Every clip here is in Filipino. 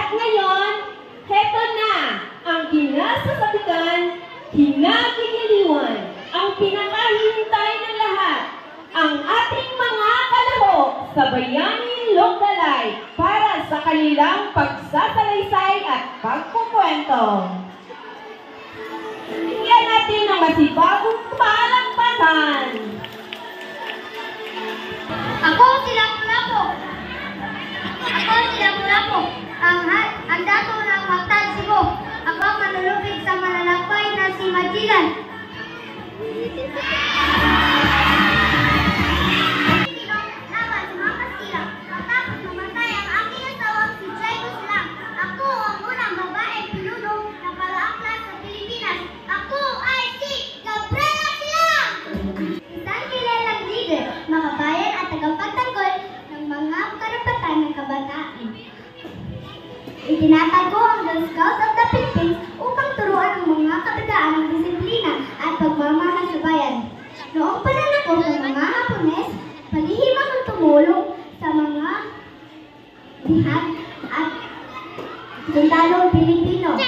At ngayon, heto na ang kinasasabikan, kinagigiliwan, ang pinakahihintay ng lahat, ang ating mga kalahok sa Bayaning Lugdalay para sa kanilang pagsasalaysay at pagkukwento. Bigyan natin ng masibagong palakpakan. Ako si Lapu-Lapu. Ang dato ng Mactan, Cebu. Ako ang manlulupig sa manlalakbay na si Magellan. Laban sa mga Kastila. Matapos mamatay ang aking asawang si Diego Silang. Ako ang unang babaeng pinuno na palaaklas sa Pilipinas. Ako ay si Gabriela Silang! Isang kilalang leader, mga bayan at tagapagtanggol ng mga karapatan ng kabataan. Itinatago ang Girl Scouts of the Philippines upang turuan ang mga kabataan ng disiplina at pagmamahal sa bayan. Noong pananakop ng mga Hapones, palihim akong tumulong sa mga bihag at sundalong Pilipino.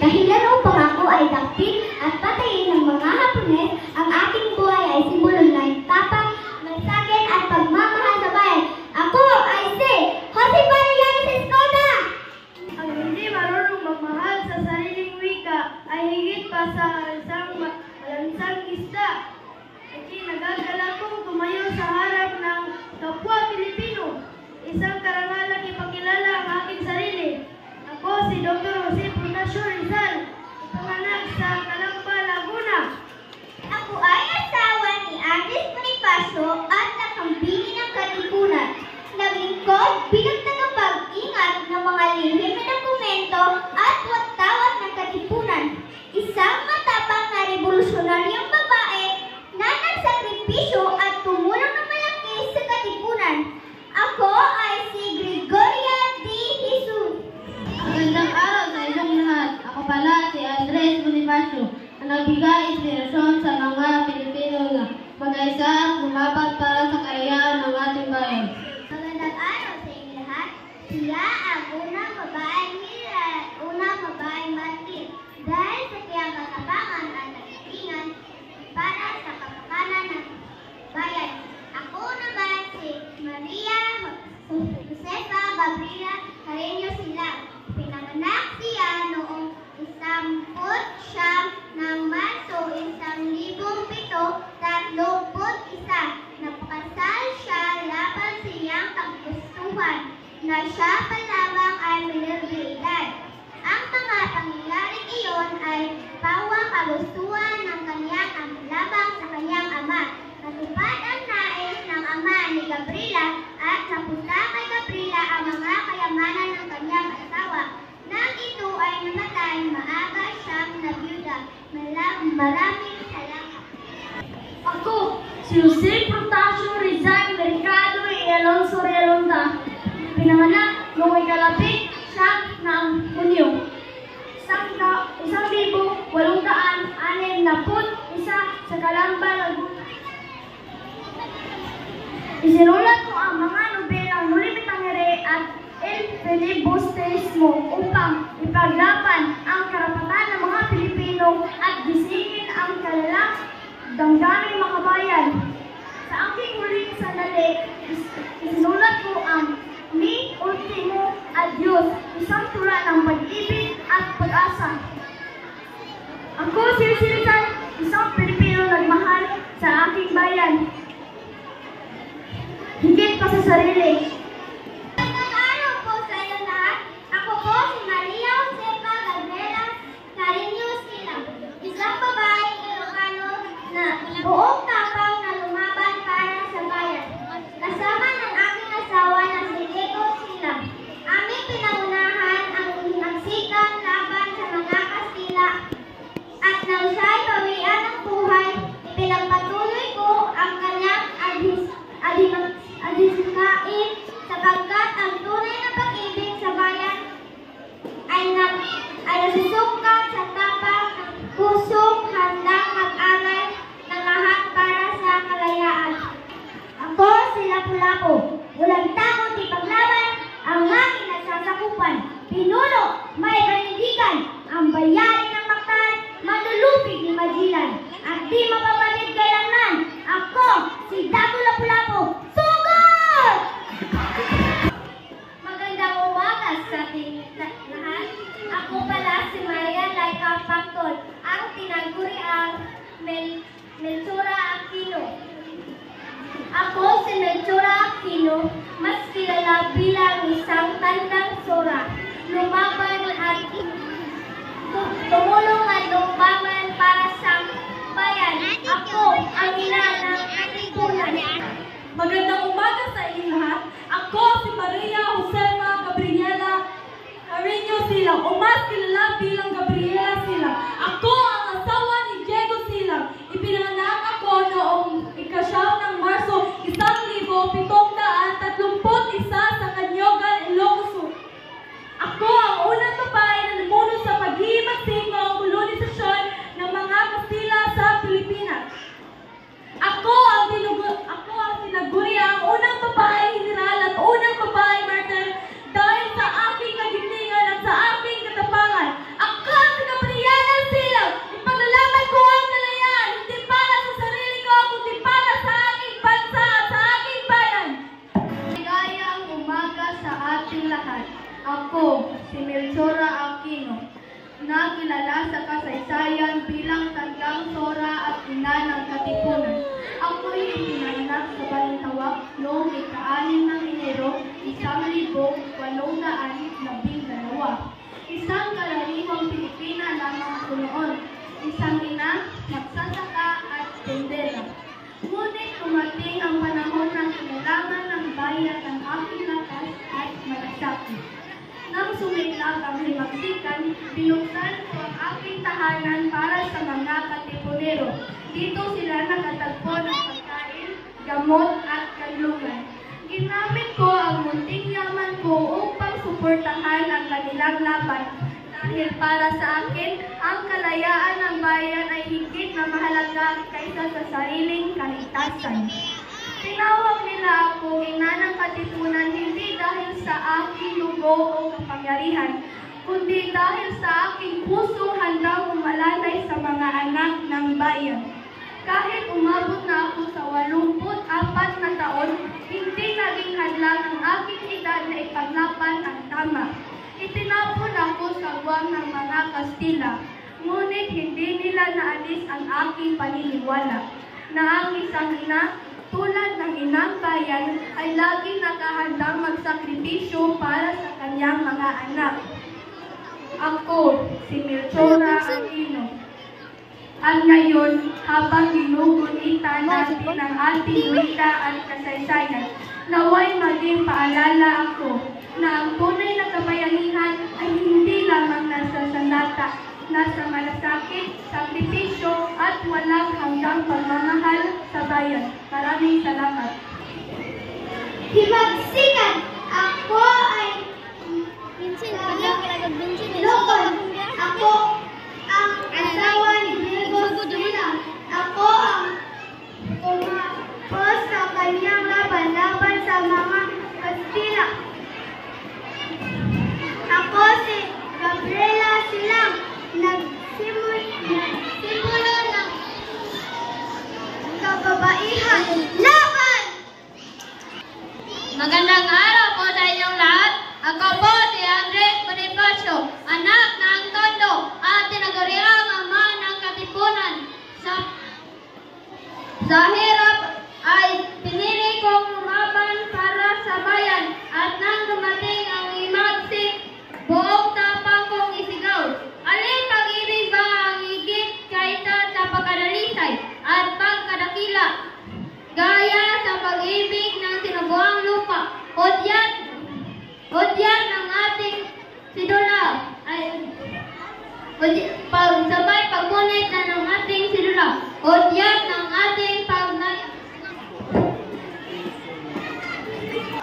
Dahilan upang ako ay dakpin at patayin ng mga Hapones, ang aking buhay ay simbolo ng tapang, magsagin at pagmamahal sa bayan. Ako ay si Jose Parallanes Escoda! Ang hindi marunong magmahal sa sariling wika ay higit pa sa isang malansang isda. Ikinagagala kong tumayo sa harap ng kapwa Pilipino. Isang karangalang ipakilala ang aking sarili. Ako si Dr. Jose Prunasio Rizal, ipanganak sa Calamba, Laguna. Ako ay asawa ni Andres Bonifacio at nakambili ng Katipunan. Naglingkod bilang tagapag-ingat ng mga lihim na dokumento at watawat ng Katipunan. Isang matapang na revolusyonaryong babae na nagsakripisyo at tumulong ng malaki sa Katipunan. Ako ay si Gregoria D. Jesus. Magandang araw sa inyong lahat. Ako pala si Andres Bonifacio, ang nagbigay inspirasyon sa mga Pilipino na mag-aisa at lumaban para sa kalayaan ng ating bayan. Magandang araw sa inyo lahat. Siya ang unang babaeng martir dahil sa kanyang katapangan at nagtitingan para sa kapakanan ng bayan. Ako naman si Maria Josefa Gabriela Carreño Silang. Pinanganak siya noong 19 ng Marso 1731. Napakasal siya laban sa iyang kagustuhan na siya pa lamang ay minirbilidad. Ang mga pangyayaring iyon ay pawang kagustuhan ng kanyang labang sa kanyang ama. Natupad ang nais ng ama ni Gabriela at napunta kay Gabriela ang mga kayamanan ng kanyang asawa. Nang ito ay namatay, maaga siyang nabiyuda. Maraming salamat. Ako, si Jose Prunasio Rizal Mercado y Alonso Realonda. Pinanganak noong ikalapit ng Hunyo. 1861 sa Calamba, Laguna. Isinulat ko ang mga nobelang Nulimit ang Here at El Filibusterismo upang ipaglaban ang karapatan ng mga Pilipino at gisingin ang kalalang damdaming makabayan. Sa aking huling sandali, isinulat ko ang Mi Ultimo Adios, isang tula ng pag-ibig at pag-asa. Ako si Rizal, isang Pilipino nagmahal sa aking bayan. Higit pa sa sarili. Magandang araw po sa iyo lahat. Ako po si Maria Josefa Gabriela Carreño Silang, isang babaeng Ilocano na buong tapang na lumaban para sa bayan. Kasama ng aking asawa na si Diego Silang. Aming pinangunahan ang nagsikap laban sa mga Kastila at nang siya'y bawian ng buhay, ipinagpatuloy ko ang kanyang adhisikain sa ating lahat. Ako pala si Maria Laika Pactol, ang tinaguriang Melchora Aquino. Ako si Melchora Aquino, mas kilala bilang isang tandang sora. Lumaban at tumulong at lumbangan para sa bayan. Ako ang ina ng katipunan. Magandang umaga sa inyong lahat. Ako si Maria Josefa Gabriela Carreño Silang, o mas kilala bilang Gabriela Silang. Ako ang asawa ni Diego Silang. Ipinanganak ako noong ika-9 ng Marso 1731 sa Kanyogan, Ilocos Sur. Ako ang unang babae na namuno sa paghihimagsik o kolonisasyon ng mga Kastila sa Pilipinas. Ako ang tinaguri ang unang babae general at unang babae martir dahil sa aking kagitingan at sa aking katapangan. Ako si Gabriela Silang. Ipaglalaban ko ang kalayaan, hindi para sa sarili ko, kundi para sa aking bansa at sa aking bayan. Ligayang umaga sa ating lahat. Ako, si Melchora Aquino, na kilala sa kasaysayan bilang tandang sora at ina ng katipunan. Ako'y ipinanganak sa Balintawak noong ika-6 ng Enero 1812. Isang karaniwang Pilipina lamang ako noon. Isang ina, magsasaka at tendera. Ngunit tumating ang panahon ng kinalaman ng bayan ng aking lakas at malasakit. Nang sumiklag ang himagsikan, binuksan ko ang aking tahanan para sa mga katipunero. Dito sila nakatagpo ng pagkain, gamot at kanlungan. Ginamit ko ang munting yaman ko upang suportahan ang kanilang laban. Dahil para sa akin, ang kalayaan ng bayan ay higit na mahalaga kaysa sa sariling kaligtasan. Tinawag nila ako ina ng katipunan hindi dahil sa aking dugo o kapangyarihan, kundi dahil sa aking pusong handang umalalay sa mga anak ng bayan. Kahit umabot na ako sa 84 na taon, hindi naging hadlang ang aking edad na ipaglaban ang tama. Itinapon ako sa guwang ng mga Kastila, ngunit hindi nila naalis ang aking paniniwala na ang isang ina tulad ng inang bayan ay laging nakahandang magsakripisyo para sa kanyang mga anak. Ako, si Melchora Aquino. At ngayon, habang ginugulitan natin ang ating wika at kasaysayan, naway maging paalala ako na ang tunay na kabayanihan ay hindi lamang nasa sandata, nasa malasakit, sakripisyo at walang hanggang pagmamahal sa bayan. Maraming salamat. Himagsikan! Ako ay Lokon. Ako ang asawa ni Diego Silang. Ako ang tumapos sa kanyang laban sa mga Kastila. Ako si Gabriela Silang. Nagsimulo ng kababaihan. Laban! Magandang araw po sa inyong lahat. Ako po si Andres Bonifacio, anak ng Tondo at tinaguriang ama ng katipunan. Sa hirap ay pinili kong lumaban para sa bayan at nang dumating ang imagsik, buong tapang kong isigaw. Alin pag-ibig ba ang higit kaysa sa pagkadalisay at pagkadakila? Gaya sa pag-ibig ng sinubuang lupa, hudyat ng ating sidula, sabay pagpunit na ng ating sidula, hudyat ng ating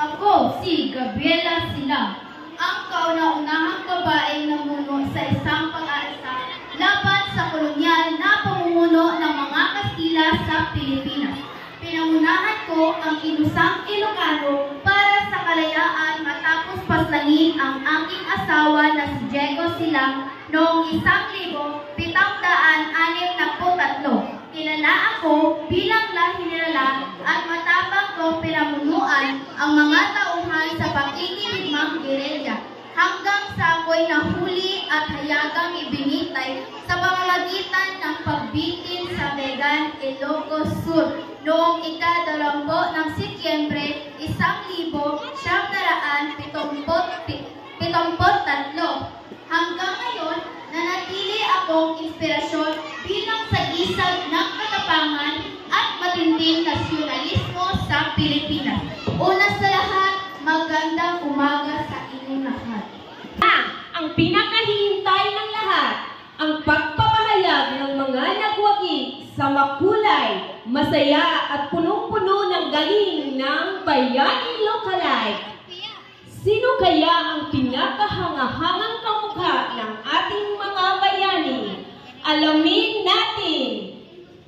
Ako si Gabriela Silang, ang kauna-unahang babaeng namuno sa isang pag-aasa laban sa kolonyal na pamumuno ng mga Kastila sa Pilipinas. Pinangunahan ko ang inusang Ilocano para sa kalayaan matapos paslangin ang aking asawa na si Diego Silang noong 1763. Kilala ako bilang lahi nilala at matapang ko pinamunuan ang mga tauhan sa pakikiligmang gerilya. Hanggang mahusay sa pamamagitan ng pagbitin sa Vegan, Ilocos Sur noong ika-20 ng Setyembre 1973. Hanggang ngayon, nanatili akong inspirasyon bilang sagisag ng katapangan at matinding nasyonalismo sa Pilipinas. Una sa lahat, magandang umaga sa inyong lahat. Ang pinakahihintay ng lahat, ang pagpapahayag ng mga nagwagi sa makulay, masaya at punong-puno ng galing ng Bayani Localite. Sino kaya ang pinakahangahangang kamukha ng ating mga bayani? Alamin natin!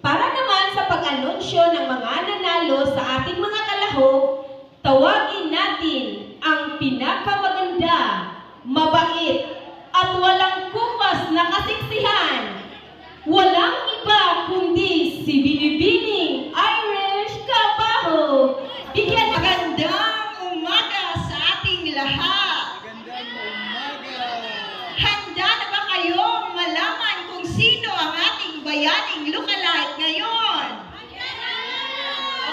Para naman sa pag-anunsyo ng mga nanalo sa ating mga kalahok, tawagin natin ang pinakamaganda, mabait, at walang kupas na kasiksihan. Walang iba kundi si Binibining Irish Cabajo. Bigyan magandang umaga sa ating lahat. Magandang umaga. Handa na ba kayong malaman kung sino ang ating bayaning lookalike ngayon?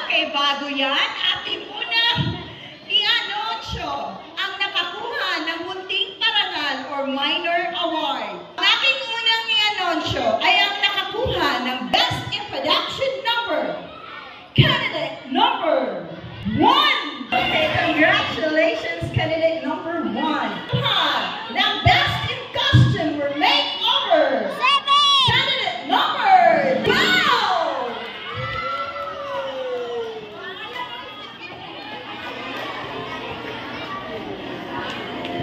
Okay, bago yan, ating muna i-anunsyo ang nakakuha ng munting parangal or minor award. Ang ating unang i-anunsyo ay ang nakakuha ng Best Introduction Number, Candidate Number 1. Okay, congratulations, Candidate Number 1. Ng Best in Costume or Makeover, Candidate Number 2.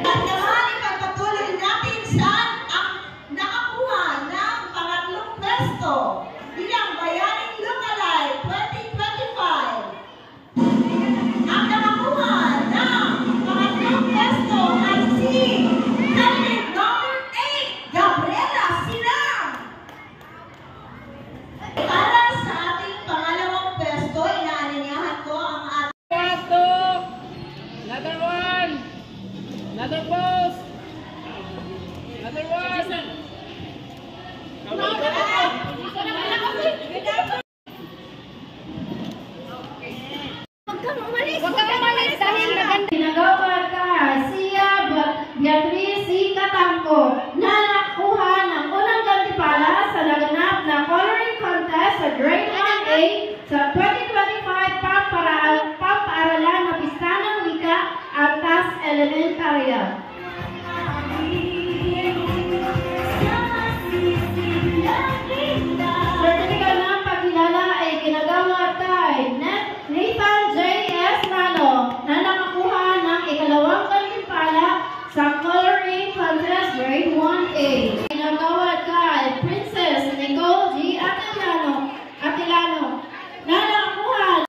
At naman, ipagpatuloy natin saan ang nakakuha ng pangatlong pwesto bilang Bayaning Lookalike 2025. Ang nakakuha ng pangatlong pwesto ay si Candidate Number 8, Gabriela Silang. Para sa ating pangalawang pwesto, inaanyayahan ko ang ating Another one. Another post. Another one. Huwag kang umalis dahil maganda. Ginagawa ka, siya, Beatriz C. Catangco, na nakuha ng unang gantimpala sa naganap na coloring contest sa Grade 1A sa